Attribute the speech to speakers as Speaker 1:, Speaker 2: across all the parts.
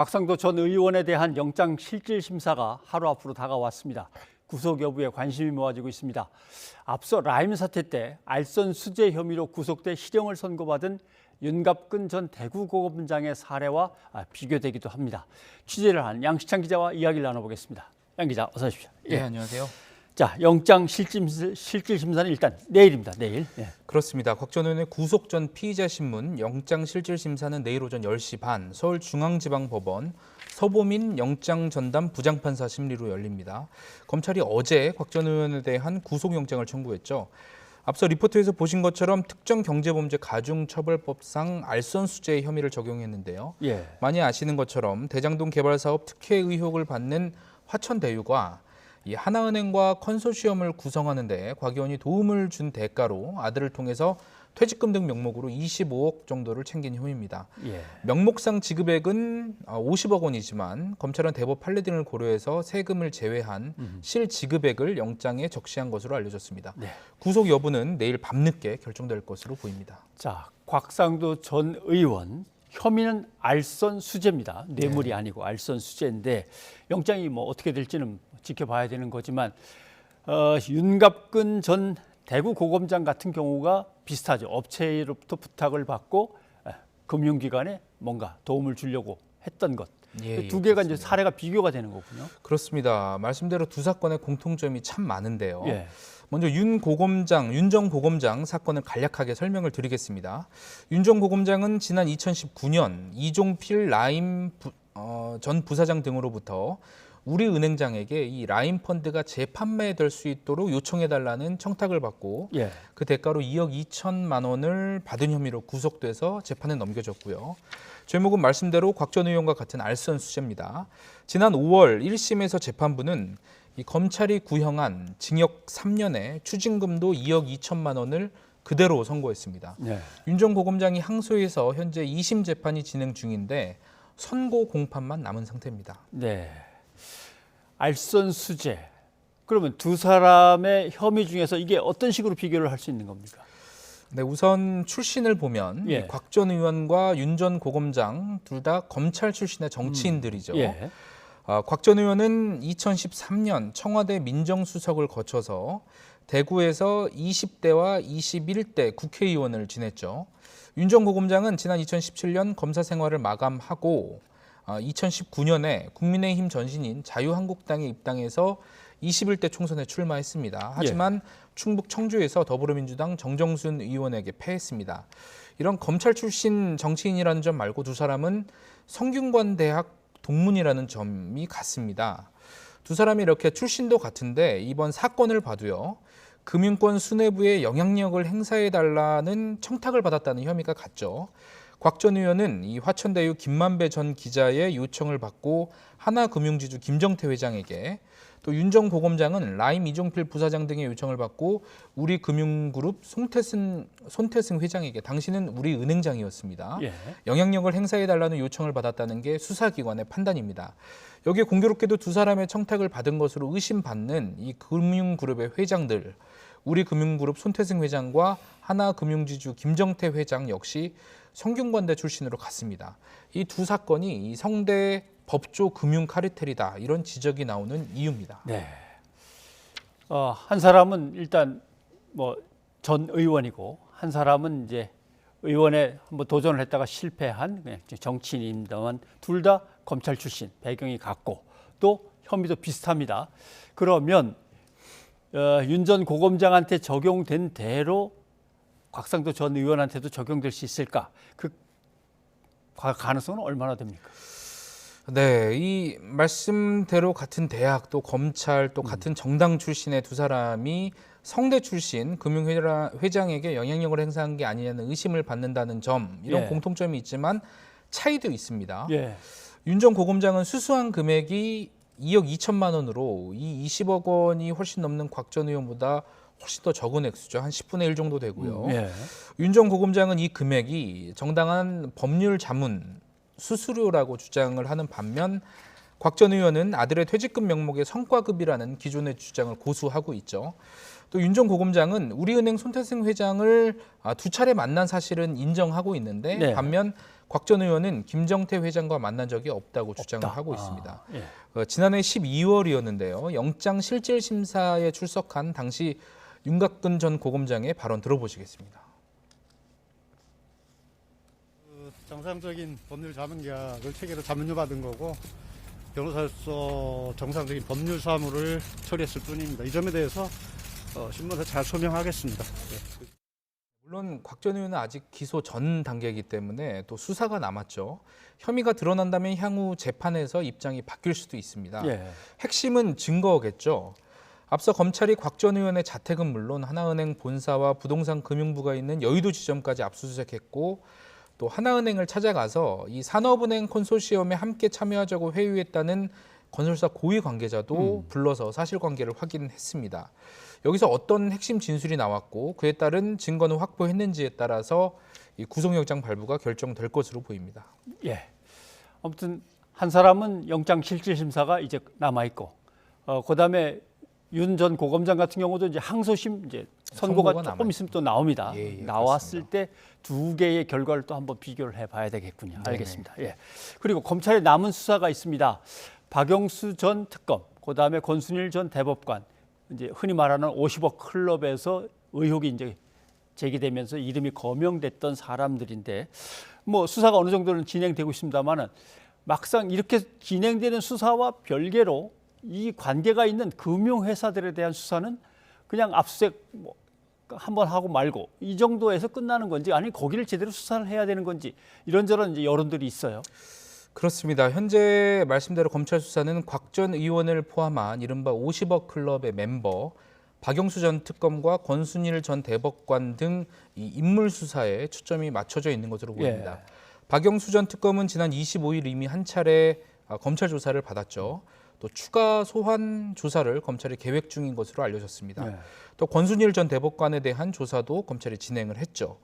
Speaker 1: 곽상도 전 의원에 대한 영장실질심사가 하루 앞으로 다가왔습니다. 구속 여부에 관심이 모아지고 있습니다. 앞서 라임 사태 때 알선 수재 혐의로 구속돼 실형을 선고받은 윤갑근 전 대구고검장의 사례와 비교되기도 합니다. 취재를 한 양시창 기자와 이야기를 나눠보겠습니다. 양 기자, 어서 오십시오.
Speaker 2: 네, 안녕하세요.
Speaker 1: 자, 영장실질심사는 일단 내일입니다. 내일. 예.
Speaker 2: 그렇습니다. 곽 전 의원의 구속 전 피의자 신문 영장실질심사는 내일 오전 10시 반 서울중앙지방법원 서보민 영장전담 부장판사 심리로 열립니다. 검찰이 어제 곽 전 의원에 대한 구속영장을 청구했죠. 앞서 리포트에서 보신 것처럼 특정경제범죄 가중처벌법상 알선수재 혐의를 적용했는데요.
Speaker 1: 예.
Speaker 2: 많이 아시는 것처럼 대장동 개발사업 특혜 의혹을 받는 화천대유가 이 하나은행과 컨소시엄을 구성하는 데 곽 의원이 도움을 준 대가로 아들을 통해서 퇴직금 등 명목으로 25억 정도를 챙긴 혐의입니다.
Speaker 1: 예.
Speaker 2: 명목상 지급액은 50억 원이지만 검찰은 대법 판례 등을 고려해서 세금을 제외한 실지급액을 영장에 적시한 것으로 알려졌습니다.
Speaker 1: 네.
Speaker 2: 구속 여부는 내일 밤늦게 결정될 것으로 보입니다.
Speaker 1: 자, 곽상도 전 의원 혐의는 알선 수재입니다. 뇌물이
Speaker 2: 네.
Speaker 1: 아니고 알선 수재인데 영장이 뭐 어떻게 될지는 지켜봐야 되는 거지만 윤갑근 전 대구고검장 같은 경우가 비슷하죠. 업체로부터 부탁을 받고 금융기관에 뭔가 도움을 주려고 했던 것.
Speaker 2: 예,
Speaker 1: 두 개가 이제
Speaker 2: 그렇습니다.
Speaker 1: 사례가 비교가 되는 거군요.
Speaker 2: 그렇습니다. 말씀대로 두 사건의 공통점이 참 많은데요.
Speaker 1: 예.
Speaker 2: 먼저 윤 전 고검장 사건을 간략하게 설명을 드리겠습니다. 윤 전 고검장은 지난 2019년 이종필 라임 전 부사장 등으로부터 우리은행장에게 이 라임 펀드가 재판매될 수 있도록 요청해달라는 청탁을 받고
Speaker 1: 예.
Speaker 2: 그 대가로 2억 2천만 원을 받은 혐의로 구속돼서 재판에 넘겨졌고요. 죄목은 말씀대로 곽 전 의원과 같은 알선 수재입니다. 지난 5월 1심에서 재판부는 이 검찰이 구형한 징역 3년에 추징금도 2억 2천만 원을 그대로 선고했습니다.
Speaker 1: 예.
Speaker 2: 윤 전 고검장이 항소해서 현재 2심 재판이 진행 중인데 선고 공판만 남은 상태입니다.
Speaker 1: 네. 알선 수재. 그러면 두 사람의 혐의 중에서 이게 어떤 식으로 비교를 할 수 있는 겁니까?
Speaker 2: 네, 우선 출신을 보면
Speaker 1: 예.
Speaker 2: 곽 전 의원과 윤 전 고검장 둘 다 검찰 출신의 정치인들이죠.
Speaker 1: 예.
Speaker 2: 곽 전 의원은 2013년 청와대 민정수석을 거쳐서 대구에서 20대와 21대 국회의원을 지냈죠. 윤 전 고검장은 지난 2017년 검사 생활을 마감하고 2019년에 국민의힘 전신인 자유한국당에 입당해서 21대 총선에 출마했습니다. 하지만 충북 청주에서 더불어민주당 정정순 의원에게 패했습니다. 이런 검찰 출신 정치인이라는 점 말고 두 사람은 성균관 대학 동문이라는 점이 같습니다. 두 사람이 이렇게 출신도 같은데 이번 사건을 봐도요. 금융권 수뇌부에 영향력을 행사해달라는 청탁을 받았다는 혐의가 같죠. 곽 전 의원은 이 화천대유 김만배 전 기자의 요청을 받고 하나금융지주 김정태 회장에게 또 윤 전 고검장은 라임 이종필 부사장 등의 요청을 받고 우리금융그룹 손태승 회장에게 당시는 우리은행장이었습니다.
Speaker 1: 예.
Speaker 2: 영향력을 행사해달라는 요청을 받았다는 게 수사기관의 판단입니다. 여기에 공교롭게도 두 사람의 청탁을 받은 것으로 의심받는 이 금융그룹의 회장들, 우리금융그룹 손태승 회장과 하나금융지주 김정태 회장 역시 성균관대 출신으로 갔습니다. 이 두 사건이 이 성대 법조 금융 카르텔이다 이런 지적이 나오는 이유입니다.
Speaker 1: 네. 한 사람은 일단 뭐 전 의원이고 한 사람은 이제 의원에 한번 도전을 했다가 실패한 그냥 정치인입니다만 둘 다 검찰 출신 배경이 같고 또 혐의도 비슷합니다. 그러면 윤 전 고검장한테 적용된 대로 곽상도 전 의원한테도 적용될 수 있을까? 그 가능성은 얼마나 됩니까?
Speaker 2: 네, 이 말씀대로 같은 대학 또 검찰 또 같은 정당 출신의 두 사람이 성대 출신 금융회장에게 영향력을 행사한 게 아니냐는 의심을 받는다는 점 이런
Speaker 1: 예.
Speaker 2: 공통점이 있지만 차이도 있습니다.
Speaker 1: 예.
Speaker 2: 윤 전 고검장은 수수한 금액이 2억 2천만 원으로 이 20억 원이 훨씬 넘는 곽 전 의원보다 훨씬 더 적은 액수죠. 한 10분의 1 정도 되고요.
Speaker 1: 예.
Speaker 2: 윤 전 고검장은 이 금액이 정당한 법률 자문 수수료라고 주장을 하는 반면 곽 전 의원은 아들의 퇴직금 명목의 성과급이라는 기존의 주장을 고수하고 있죠. 또 윤 전 고검장은 우리은행 손태승 회장을 두 차례 만난 사실은 인정하고 있는데
Speaker 1: 네.
Speaker 2: 반면 곽 전 의원은 김정태 회장과 만난 적이 없다고 주장을 하고 있습니다.
Speaker 1: 예.
Speaker 2: 지난해 12월이었는데요. 영장실질심사에 출석한 당시 윤곽근 전 고검장의 발언 들어보시겠습니다.
Speaker 3: 정상적인 법률 자문계약을 체계로 자문료받은 거고 변호사로서 정상적인 법률 사무를 처리했을 뿐입니다. 이 점에 대해서 신문에서 잘 소명하겠습니다. 네.
Speaker 2: 물론 곽 전 의원은 아직 기소 전 단계이기 때문에 또 수사가 남았죠. 혐의가 드러난다면 향후 재판에서 입장이 바뀔 수도 있습니다.
Speaker 1: 예.
Speaker 2: 핵심은 증거겠죠. 앞서 검찰이 곽 전 의원의 자택은 물론 하나은행 본사와 부동산 금융부가 있는 여의도 지점까지 압수수색했고 또 하나은행을 찾아가서 이 산업은행 컨소시엄에 함께 참여하자고 회유했다는 건설사 고위 관계자도 불러서 사실관계를 확인했습니다. 여기서 어떤 핵심 진술이 나왔고 그에 따른 증거는 확보했는지에 따라서 이 구속영장 발부가 결정될 것으로 보입니다.
Speaker 1: 예. 아무튼 한 사람은 영장실질심사가 이제 남아 있고, 그다음에 윤 전 고검장 같은 경우도 이제 항소심 이제 선고가 조금
Speaker 2: 남아있죠.
Speaker 1: 있으면 또 나옵니다.
Speaker 2: 예,
Speaker 1: 나왔을
Speaker 2: 그렇습니다.
Speaker 1: 때 두 개의 결과를 또 한번 비교를 해봐야 되겠군요.
Speaker 2: 네네.
Speaker 1: 알겠습니다. 예. 그리고 검찰에 남은 수사가 있습니다. 박영수 전 특검, 그다음에 권순일 전 대법관, 이제 흔히 말하는 50억 클럽에서 의혹이 이제 제기되면서 이름이 거명됐던 사람들인데, 뭐 수사가 어느 정도는 진행되고 있습니다만은 막상 이렇게 진행되는 수사와 별개로 이 관계가 있는 금융회사들에 대한 수사는 그냥 압수수색 뭐 한번 하고 말고 이 정도에서 끝나는 건지, 아니 거기를 제대로 수사를 해야 되는 건지, 이런저런 이제 여론들이 있어요.
Speaker 2: 그렇습니다. 현재 말씀대로 검찰 수사는 곽 전 의원을 포함한 이른바 50억 클럽의 멤버 박영수 전 특검과 권순일 전 대법관 등 이 인물 수사에 초점이 맞춰져 있는 것으로 보입니다.
Speaker 1: 예.
Speaker 2: 박영수 전 특검은 지난 25일 이미 한 차례 검찰 조사를 받았죠. 또 추가 소환 조사를 검찰이 계획 중인 것으로 알려졌습니다.
Speaker 1: 예.
Speaker 2: 또 권순일 전 대법관에 대한 조사도 검찰이 진행을 했죠.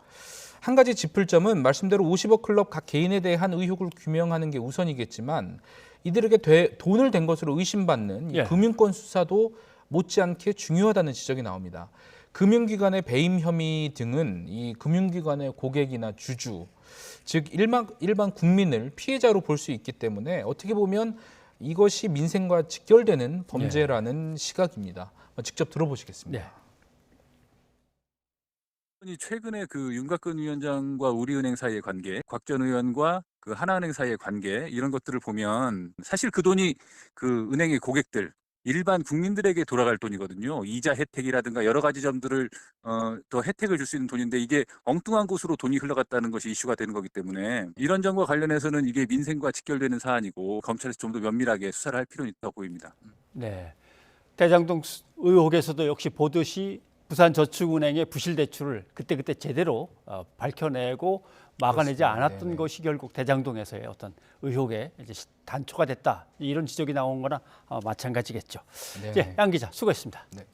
Speaker 2: 한 가지 짚을 점은 말씀대로 50억 클럽 각 개인에 대한 의혹을 규명하는 게 우선이겠지만 이들에게 돈을 댄 것으로 의심받는 이
Speaker 1: 예.
Speaker 2: 금융권 수사도 못지않게 중요하다는 지적이 나옵니다. 금융기관의 배임 혐의 등은 이 금융기관의 고객이나 주주, 즉 일반 국민을 피해자로 볼 수 있기 때문에 어떻게 보면 이것이 민생과 직결되는 범죄라는 시각입니다. 직접 들어보시겠습니다.
Speaker 1: 네.
Speaker 4: 최근에 그 윤곽근 위원장과 우리은행 사이의 관계, 곽 전 의원과 그 하나은행 사이의 관계, 이런 것들을 보면 사실 그 돈이 그 은행의 고객들, 일반 국민들에게 돌아갈 돈이거든요. 이자 혜택이라든가 여러 가지 점들을 더 혜택을 줄 수 있는 돈인데 이게 엉뚱한 곳으로 돈이 흘러갔다는 것이 이슈가 되는 거기 때문에 이런 점과 관련해서는 이게 민생과 직결되는 사안이고 검찰에서 좀 더 면밀하게 수사를 할 필요는 있다고 보입니다.
Speaker 1: 네. 대장동 의혹에서도 역시 보듯이 부산저축은행의 부실 대출을 그때그때 제대로 밝혀내고 막아내지
Speaker 2: 그렇습니다.
Speaker 1: 않았던
Speaker 2: 네네.
Speaker 1: 것이 결국 대장동에서의 어떤 의혹의 이제 단초가 됐다, 이런 지적이 나온 거나 마찬가지겠죠.
Speaker 2: 네.
Speaker 1: 양 기자 수고했습니다.
Speaker 2: 네.